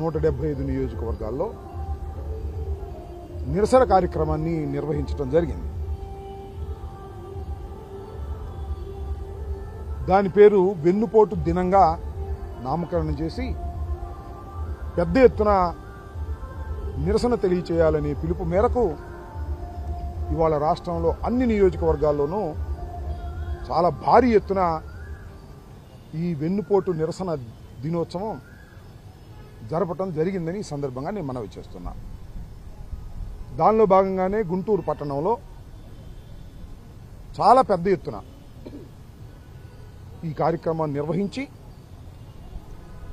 175 నియోజకవర్గాల్లో నిరసన కార్యక్రమాన్ని నిర్వహించడం జరిగింది. దాని పేరు వెన్నుపోటు దినంగా నామకరణం చేసి పెద్ద ఎత్తున నిరసన తెలియచేయాలనే పిలుపు మేరకు ఇవాళ రాష్ట్రంలో అన్ని నియోజకవర్గాల్లోనూ చాలా భారీ ఎత్తున ఈ వెన్నుపోటు నిరసన దినోత్సవం జరపటం జరిగిందని ఈ సందర్భంగా నేను మనవి చేస్తున్నా. దానిలో భాగంగానే గుంటూరు పట్టణంలో చాలా పెద్ద ఎత్తున ఈ కార్యక్రమాన్ని నిర్వహించి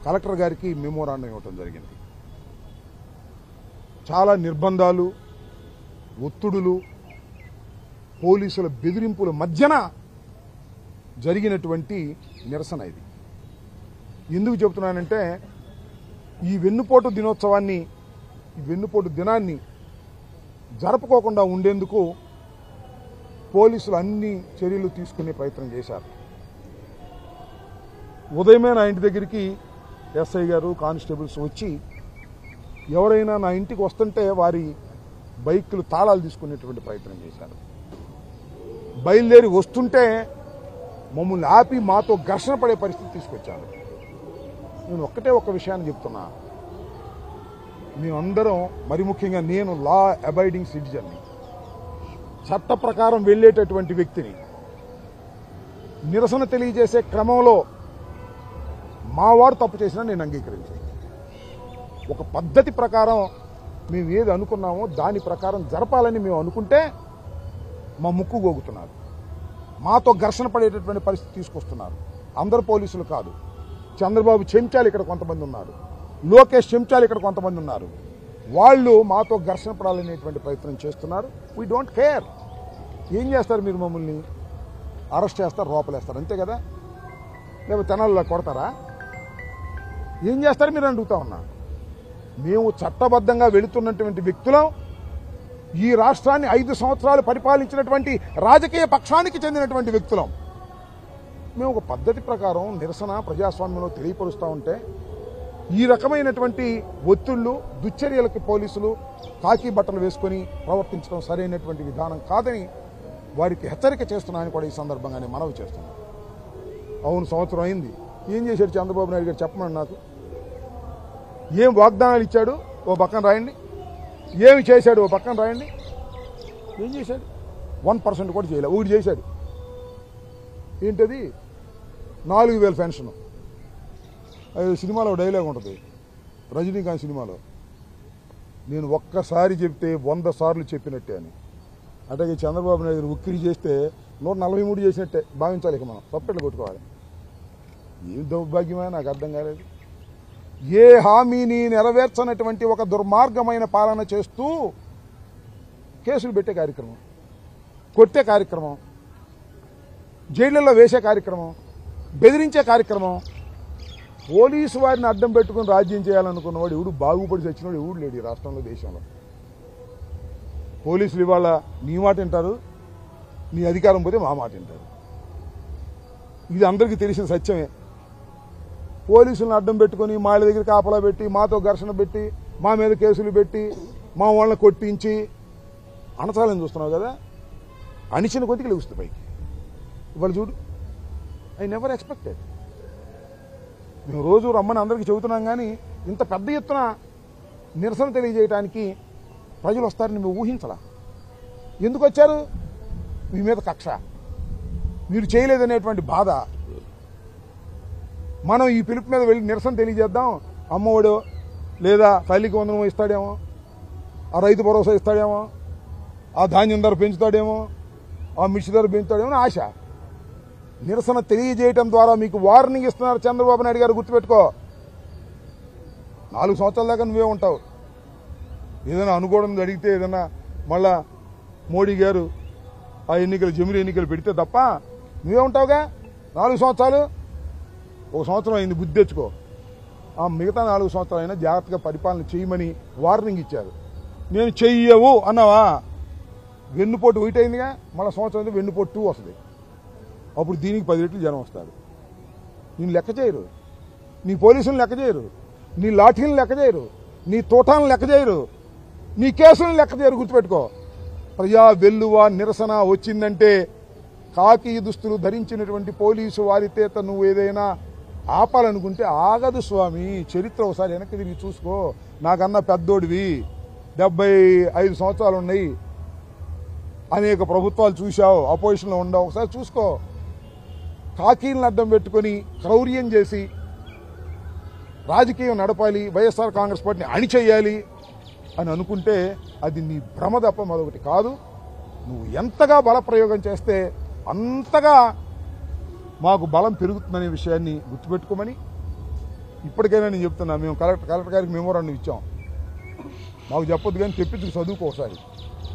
కలెక్టర్ గారికి మెమోరాండం ఇవ్వటం జరిగింది. చాలా నిర్బంధాలు, ఒత్తిడులు, పోలీసుల బెదిరింపుల మధ్యన జరిగినటువంటి నిరసన ఇది. ఎందుకు చెబుతున్నానంటే ఈ వెన్నుపోటు దినోత్సవాన్ని, ఈ వెన్నుపోటు దినాన్ని జరుపుకోకుండా ఉండేందుకు పోలీసులు అన్ని చర్యలు తీసుకునే ప్రయత్నం చేశారు. ఉదయమే నా ఇంటి దగ్గరికి ఎస్ఐ గారు, కానిస్టేబుల్స్ వచ్చి ఎవరైనా నా ఇంటికి వస్తుంటే వారి బైకులు తాళాలు తీసుకునేటువంటి ప్రయత్నం చేశారు. బయలుదేరి వస్తుంటే మమ్మల్ని ఆపి మాతో ఘర్షణ పడే పరిస్థితి తీసుకొచ్చారు. నేను ఒక్క విషయాన్ని చెప్తున్నా, మేమందరం, మరి ముఖ్యంగా నేను లా అబైడింగ్ సిటిజన్ని, చట్ట ప్రకారం వెళ్ళేటటువంటి వ్యక్తిని. నిరసన తెలియజేసే క్రమంలో మావాడు తప్పు చేసినా నేను అంగీకరించాను. ఒక పద్ధతి ప్రకారం మేము ఏది అనుకున్నామో దాని ప్రకారం జరపాలని మేము అనుకుంటే మా ముక్కు గోగుతున్నారు, మాతో ఘర్షణ పడేటటువంటి పరిస్థితి తీసుకొస్తున్నారు. అందరు పోలీసులు కాదు, చంద్రబాబు చెంచాలు ఇక్కడ కొంతమంది ఉన్నారు, లోకేష్ చెంచాలు ఇక్కడ కొంతమంది ఉన్నారు. వాళ్ళు మాతో ఘర్షణ పడాలనేటువంటి ప్రయత్నం చేస్తున్నారు. We don't care. ఏం చేస్తారు మీరు? మమ్మల్ని అరెస్ట్ చేస్తారు, లోపలేస్తారు, అంతే కదా? లేకపోతే తెనాలిలో కొడతారా? ఏం చేస్తారు మీరు అడుగుతా ఉన్నా. మేము చట్టబద్ధంగా వెళుతున్నటువంటి వ్యక్తులం. ఈ రాష్ట్రాన్ని 5 సంవత్సరాలు పరిపాలించినటువంటి రాజకీయ పక్షానికి చెందినటువంటి వ్యక్తులం. మేము ఒక పద్ధతి ప్రకారం నిరసన ప్రజాస్వామ్యంలో తెలియపరుస్తూ ఉంటే ఈ రకమైనటువంటి ఒత్తిళ్లు, దుశ్చర్యలకి పోలీసులు కాకి బట్టలు వేసుకొని ప్రవర్తించడం సరైనటువంటి విధానం కాదని వారికి హెచ్చరిక చేస్తున్నానని కూడా ఈ సందర్భంగానే మనవి చేస్తున్నాను. అవును, సంవత్సరం అయింది. ఏం చేశాడు చంద్రబాబు నాయుడు గారు చెప్పమని నాకు. ఏం వాగ్దానాలు ఇచ్చాడు ఓ పక్కన రాయండి, ఏమి చేశాడు ఓ పక్కన రాయండి. ఏం చేశాడు? 1% కూడా చేయలే. ఒకటి చేశాడు. ఏంటది? 4000 పెన్షన్. సినిమాలో డైలాగ్ ఉంటుంది, రజనీకాంత్ సినిమాలో, నేను ఒక్కసారి చెప్తే 100 సార్లు చెప్పినట్టే అని. అంటే చంద్రబాబు నాయుడు ఉక్కిరి చేస్తే 143 చేసినట్టే భావించాలి. ఇక మనం తప్పెట్లు కొట్టుకోవాలి. ఏం దౌర్భాగ్యమే నాకు అర్థం కాలేదు. ఏ హామీని నెరవేర్చనటువంటి ఒక దుర్మార్గమైన పాలన చేస్తూ కేసులు పెట్టే కార్యక్రమం, కొట్టే కార్యక్రమం, జైళ్లలో వేసే కార్యక్రమం, బెదిరించే కార్యక్రమం, పోలీసు వారిని అడ్డం పెట్టుకుని రాజ్యం చేయాలనుకున్నవాడు ఎవడు, బాగుపడి చచ్చినవాడు ఎవడు లేడు ఈ రాష్ట్రంలో, దేశంలో. పోలీసులు ఇవాళ నీ మాట వింటారు, నీ అధికారం పోతే మా మాట వింటారు. ఇది అందరికీ తెలిసిన సత్యమే. పోలీసులను అడ్డం పెట్టుకుని మా దగ్గర కాపలా పెట్టి, మాతో ఘర్షణ పెట్టి, మా మీద కేసులు పెట్టి, మా వాళ్ళని కొట్టించి అణచాలని చూస్తున్నావు కదా. అణిచిన కొద్దికి లెగుస్తుంది పైకి. ఇవాళ చూడు, ఐ నెవర్ ఎక్స్పెక్టెడ్. మేము రోజు రమ్మని అందరికీ చెబుతున్నాం, కానీ ఇంత పెద్ద ఎత్తున నిరసన తెలియజేయడానికి ప్రజలు వస్తారని మేము ఊహించలా. ఎందుకు వచ్చారు? మీ మీద కక్ష, మీరు చేయలేదనేటువంటి బాధ. మనం ఈ పిలుపు మీద వెళ్ళి నిరసన తెలియజేద్దాం, అమ్మఒడో లేదా తల్లికి వందనం ఇస్తాడేమో, ఆ రైతు భరోసా ఇస్తాడేమో, ఆ ధాన్యం ధర పెంచుతాడేమో, ఆ మిర్చి ధర పెంచుతాడేమో అని ఆశ. నిరసన తెలియజేయటం ద్వారా మీకు వార్నింగ్ ఇస్తున్నారు చంద్రబాబు నాయుడు గారు, గుర్తుపెట్టుకో. 4 సంవత్సరాల దాకా నువ్వే ఉంటావు. ఏదైనా అనుకోవడం అడిగితే ఏదైనా మళ్ళా మోడీ గారు ఆ ఎన్నికలు, జమిలి ఎన్నికలు పెడితే తప్ప నువ్వే ఉంటావుగా 4 సంవత్సరాలు. 1 సంవత్సరం అయింది, బుద్ధి తెచ్చుకో. ఆ మిగతా 4 సంవత్సరాలు అయినా జాగ్రత్తగా పరిపాలన చేయమని వార్నింగ్ ఇచ్చారు. నేను చెయ్యవు అన్నావా, వెన్నుపోటు 1 అయిందిగా, మళ్ళీ సంవత్సరం అయితే వెన్నుపోటు 2 వస్తుంది. అప్పుడు దీనికి 10 రెట్లు జనం వస్తారు. నేను లెక్క చేయరు, నీ పోలీసులు లెక్క చేయరు. నీ లాఠీలను లెక్క చేయరు, నీ తోటాలను లెక్క చేయరు, నీ కేసులను లెక్క చేయరు. గుర్తుపెట్టుకో, ప్రజా వెల్లువ నిరసన వచ్చిందంటే కాకి దుస్తులు ధరించినటువంటి పోలీసు వారితేత నువ్వు ఏదైనా ఆపాలనుకుంటే ఆగదు స్వామి. చరిత్ర ఒకసారి వెనక్కి తిరిగి చూసుకో. నాకన్నా పెద్దోడివి, 75 సంవత్సరాలు ఉన్నాయి, అనేక ప్రభుత్వాలు చూశావు, అపోజిషన్లో ఉండవు. ఒకసారి చూసుకో. కాకీలను అడ్డం పెట్టుకొని క్రౌర్యం చేసి రాజకీయం నడపాలి, వైఎస్ఆర్ కాంగ్రెస్ పార్టీని అణిచేయాలి అని అనుకుంటే అది నీ భ్రమ తప్ప మరొకటి కాదు. నువ్వు ఎంతగా బలప్రయోగం చేస్తే అంతగా మాకు బలం పెరుగుతుందనే విషయాన్ని గుర్తుపెట్టుకోమని ఇప్పటికైనా నేను చెప్తున్నా. మేము కలెక్టర్ గారికి మెమోరాండం ఇచ్చాం. మాకు చెప్పొద్దు కానీ తెప్పించి చదువుకో ఒకసారి,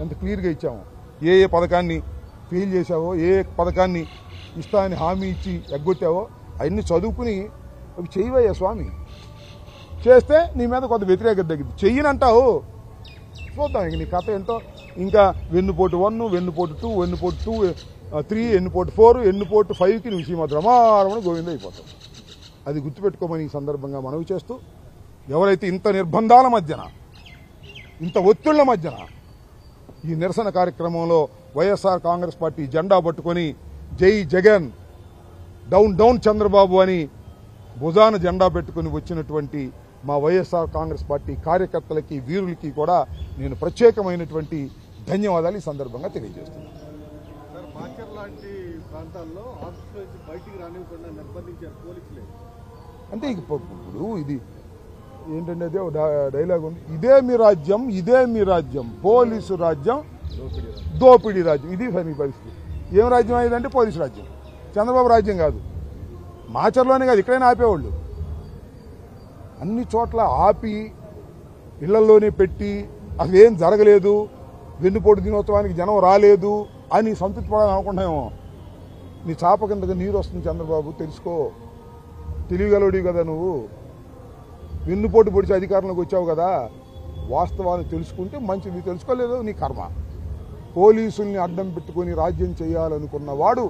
ఎంత క్లియర్గా ఇచ్చాము. ఏ ఏ పథకాన్ని ఫెయిల్ చేశావో, ఏ ఏ పథకాన్ని ఇస్తా అని హామీ ఇచ్చి ఎగ్గొట్టావో అవన్నీ చదువుకుని అవి చేయవయ్యా స్వామి. చేస్తే నీ మీద కొంత వ్యతిరేకత తగ్గింది. చెయ్యనంటావు, చూద్దాం ఇంక నీ కథ ఏంటో. ఇంకా వెన్నుపోటు 1, వెన్నుపోటు 2, వెన్నుపోటు 2, 3, వెన్నుపోటు 4, వెన్నుపోటు 5కి నువ్వు శ్రీమద్రమారమణ గోవింద అయిపోతావు. అది గుర్తుపెట్టుకోమని ఈ సందర్భంగా మనవి చేస్తూ, ఎవరైతే ఇంత నిర్బంధాల మధ్యన, ఇంత ఒత్తిళ్ల మధ్యన ఈ నిరసన కార్యక్రమంలో వైఎస్ఆర్ కాంగ్రెస్ పార్టీ జెండా పట్టుకొని జై జగన్, డౌన్ డౌన్ చంద్రబాబు అని భుజాన జెండా పెట్టుకుని వచ్చినటువంటి మా వైఎస్ఆర్ కాంగ్రెస్ పార్టీ కార్యకర్తలకి, వీరులకి కూడా నేను ప్రత్యేకమైనటువంటి ధన్యవాదాలు ఈ సందర్భంగా తెలియజేస్తున్నాను. అంటే ఇప్పుడు ఇది ఏంటంటే అదే డైలాగ్ ఉంది, ఇదే మీ రాజ్యం, ఇదే మీ రాజ్యం, పోలీసు రాజ్యం, దోపిడీ రాజ్యం. ఇది మీ పరిస్థితి. ఏం రాజ్యం అయ్యేదంటే పోలీసు రాజ్యం, చంద్రబాబు రాజ్యం కాదు. మాచర్లోనే కాదు, ఇక్కడైనా ఆపేవాళ్ళు. అన్ని చోట్ల ఆపి ఇళ్లలోనే పెట్టి అసలు ఏం జరగలేదు, వెన్నుపోటు దినోత్సవానికి జనం రాలేదు అని సంతృప్తి పడాలని అనుకుంటామేమో. నీ చాప కిందగా నీరు వస్తుంది చంద్రబాబు, తెలుసుకో. తెలియగలడివి కదా నువ్వు, వెన్నుపోటు పొడిచి అధికారంలోకి వచ్చావు కదా. వాస్తవాన్ని తెలుసుకుంటే మంచిది, తెలుసుకోలేదు నీ కర్మ. పోలీసుల్ని అడ్డం పెట్టుకుని రాజ్యం చేయాలనుకున్న వాడు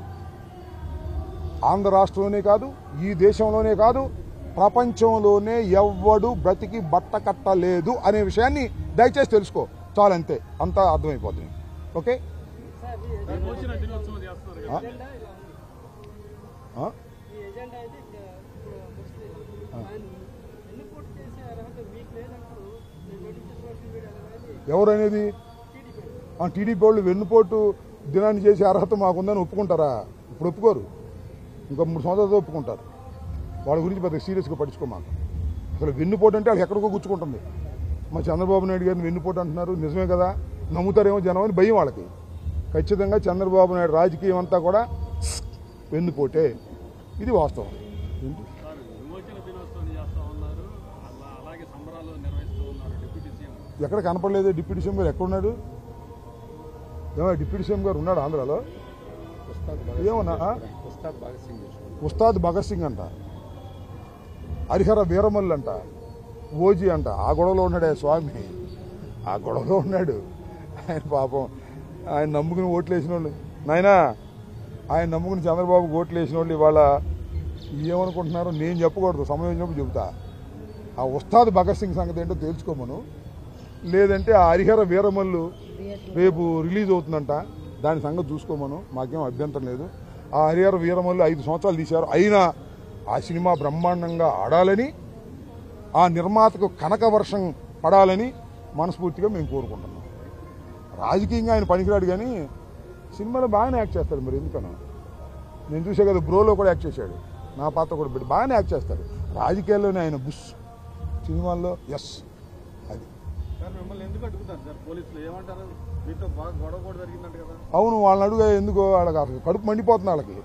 ఆంధ్ర రాష్ట్రంలోనే కాదు, ఈ దేశంలోనే కాదు, ప్రపంచంలోనే ఎవ్వడు బ్రతికి బట్ట కట్టలేదు అనే విషయాన్ని దయచేసి తెలుసుకో. చాలంతే, అంతా అర్థమైపోతుంది. ఓకే, ఎవరనేది? టీడీపీ వాళ్ళు వెన్నుపోటు దినాన్ని చేసే అర్హత మాకుందని ఒప్పుకుంటారా? ఇప్పుడు ఒప్పుకోరు, ఇంకా 3 సంవత్సరాలతో ఒప్పుకుంటారు. వాళ్ళ గురించి పెద్ద సీరియస్గా పట్టించుకోమాకు. అసలు వెన్నుపోటు అంటే వాళ్ళకి ఎక్కడికో గుచ్చుకుంటుంది. మా చంద్రబాబు నాయుడు గారిని వెన్నుపోటు అంటున్నారు, నిజమే కదా, నమ్ముతారేమో జనం అని భయం వాళ్ళకి. ఖచ్చితంగా చంద్రబాబు నాయుడు రాజకీయం అంతా కూడా వెన్నుపోటే, ఇది వాస్తవం. ఎక్కడ కనపడలేదు డిప్యూటీ సీఎం గారు? ఎక్కడున్నాడు? ఏమో డిప్యూటీ సీఎం గారు ఉన్నాడు ఆంధ్రాలో? ఏమన్నా ఉస్తాద్ భగత్ సింగ్ అంట, హరిహర వీరమల్లు అంట, ఓజీ అంట. ఆ గొడవలో ఉన్నాడే స్వామి, ఆ గొడవలో ఉన్నాడు ఆయన. పాపం ఆయన నమ్ముకుని ఓట్లు వేసిన వాళ్ళు, నాయనా ఆయన నమ్ముకుని చంద్రబాబుకి ఓట్లు వేసిన వాళ్ళు ఇవాళ ఏమనుకుంటున్నారో నేను చెప్పకూడదు, సమయం వచ్చినప్పుడు చెబుతా. ఆ ఉస్తాద్ భగత్ సింగ్ సంగతి ఏంటో తెలుసుకోమను. లేదంటే ఆ హరిహర వీరమల్లు రేపు రిలీజ్ అవుతుందంట, దాని సంగతి చూసుకోమను. మాకేం అభ్యంతరం లేదు. ఆ హరిహర వీరమల్లు 5 సంవత్సరాలు తీశారు, అయినా ఆ సినిమా బ్రహ్మాండంగా ఆడాలని, ఆ నిర్మాతకు కనక వర్షం పడాలని మనస్ఫూర్తిగా మేము కోరుకుంటున్నాం. రాజకీయంగా ఆయన పనికిరాడు కానీ సినిమాలో బాగానే యాక్ట్ చేస్తాడు. మరి ఎందుకన్నా నేను చూసే కదా, బ్రోలో కూడా యాక్ట్ చేశాడు, నా పాత్ర కూడా పెట్టి బాగానే యాక్ట్ చేస్తాడు. రాజకీయాల్లోనే ఆయన బుష్, సినిమాల్లో ఎస్. అది అవును, వాళ్ళని అడుగు ఎందుకో, వాళ్ళకి అసలు కడుపు మండిపోతుంది వాళ్ళకి.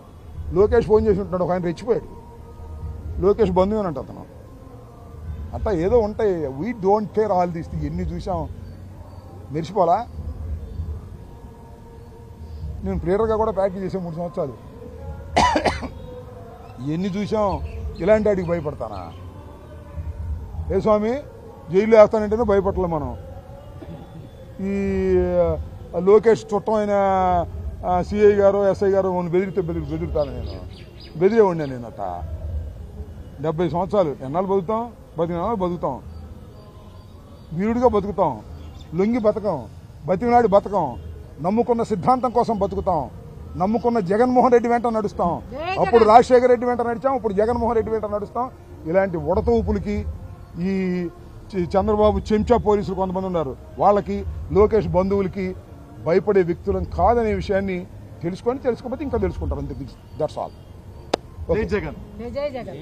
లోకేష్ ఫోన్ చేసి ఉంటున్నాడు, ఒక ఆయన రెచ్చిపోయాడు. లోకేష్ బంధువేనంట అతను. అట్లా ఏదో ఉంటాయి. We don't care all these things. ఎన్ని చూసాం, మెరిసిపోలా. నేను ప్లేయర్గా కూడా ప్రాక్టీస్ చేసాను 3 సంవత్సరాలు. ఎన్ని చూసాం, ఇలాంటి వాడికి భయపడతానా? ఏ స్వామి, జైల్లో వేస్తానంటేనే భయపడలే మనం. ఈ లోకేష్ చుట్టం అయిన సిఐ గారు, ఎస్ఐ గారు బెదిరుతాను నేను, బెదిరే ఉండే నేను. అట్ట 70 సంవత్సరాలు ఎన్నాళ్ళు బతుకుతాం? బతికినామా బతుకుతాం, వీరుడిగా బతుకుతాం, లొంగి బతకం, బతికినాడి బతకం, నమ్ముకున్న సిద్ధాంతం కోసం బతుకుతాం, నమ్ముకున్న జగన్మోహన్ రెడ్డి వెంట నడుస్తాం. అప్పుడు రాజశేఖర రెడ్డి వెంట నడిచాం, ఇప్పుడు జగన్మోహన్ రెడ్డి వెంట నడుస్తాం. ఇలాంటి ఉడతూపులకి ఈ చంద్రబాబు చెంచా పోలీసులు కొంతమంది ఉన్నారు, వాళ్ళకి లోకేష్ బంధువులకి భయపడే వ్యక్తులం కాదనే విషయాన్ని తెలుసుకోకపోతే ఇంకా తెలుసుకుంటారు. అంతే, దట్స్ ఆల్. జై జగన్. జై జగన్.